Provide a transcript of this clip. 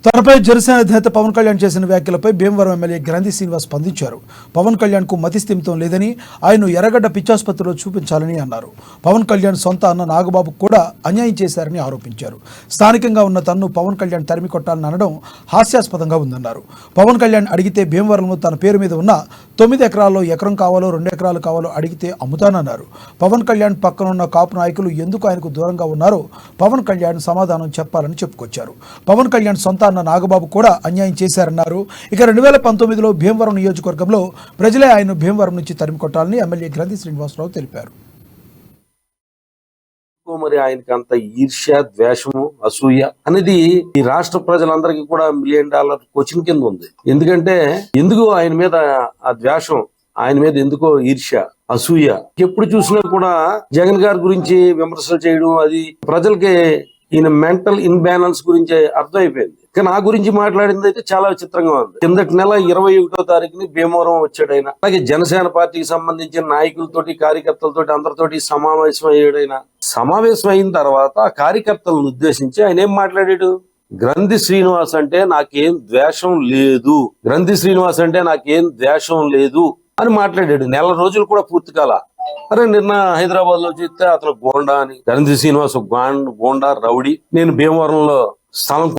తనపై జనసేన అధినేత పవన్ కళ్యాణ్ చేసిన వ్యాఖ్యలపై భీమవరం ఎమ్మెల్యే గ్రంథి శ్రీనివాస్ స్పందించారు. పవన్ కళ్యాణ్ కు మతి స్థిమితం లేదని, ఆయన ఎర్రగడ్డ పిచ్చాసుపత్రిలో చూపించాలని అన్నారు. పవన్ కళ్యాణ్ సొంత అన్న నాగబాబు కూడా అన్యాయం చేశారని ఆరోపించారు. స్థానికంగా ఉన్న తన్ను పవన్ కళ్యాణ్ తరిమి కొట్టాలని అనడం హాస్యాస్పదంగా ఉందన్నారు. పవన్ కళ్యాణ్ అడిగితే భీమవరంలో తన పేరు మీద ఉన్న 9 ఎకరాల్లో ఎకరం కావాలో 2 ఎకరాలు కావాలో అడిగితే అమ్ముతానన్నారు. పవన్ కళ్యాణ్ పక్కనున్న కాపు నాయకులు ఎందుకు ఆయనకు దూరంగా ఉన్నారో పవన్ కళ్యాణ్ సమాధానం చెప్పాలని చెప్పుకొచ్చారు. పవన్ కళ్యాణ్ సొంత అన్న నాగబాబు కూడా అన్యాయం చేశారన్నారు. ఇక 2019లో భీమవరం నియోజకవర్గంలో ప్రజలే ఆయన భీమవరం నుంచి తరిమి కొట్టాలని ఎమ్మెల్యే గ్రంథి శ్రీనివాసరావు తెలిపారు. మరి ఆయనకి అంత ఈర్ష్య, ద్వేషము, అసూయ అనేది ఈ రాష్ట్ర ప్రజలందరికీ కూడా $1 మిలియన్ క్వశ్చన్ కింద ఉంది. ఎందుకంటే ఎందుకు ఆయన మీద ఆ ద్వేషం, ఆయన మీద ఎందుకో ఈర్ష్య, అసూయ. ఎప్పుడు చూసినా కూడా జగన్ గారి గురించి విమర్శలు చేయడం, అది ప్రజలకి ఈయన మెంటల్ ఇన్బ్యాలెన్స్ గురించి అర్థమైపోయింది. నా గురించి మాట్లాడింది అయితే చాలా విచిత్రంగా ఉంది. కిందటి నెల 21వ తారీఖుని భీమవరం వచ్చాడు ఆయన. అలాగే జనసేన పార్టీకి సంబంధించిన నాయకులతోటి, కార్యకర్తలతోటి అందరితోటి సమావేశం అయ్యాడు. సమావేశం అయిన తర్వాత ఆ కార్యకర్తలను ఉద్దేశించి ఆయన ఏం మాట్లాడాడు? గ్రంథి శ్రీనివాస్ అంటే నాకేం ద్వేషం లేదు, గ్రంథి శ్రీనివాస్ అంటే నాకేం ద్వేషం లేదు అని మాట్లాడాడు. నెల రోజులు కూడా పూర్తి కాల. అరే నిన్న హైదరాబాద్ లో చూస్తే అతను గోండా అని, గ్రంథి శ్రీనివాస్ గోండా రౌడీ, నేను భీమవరంలో స్థలం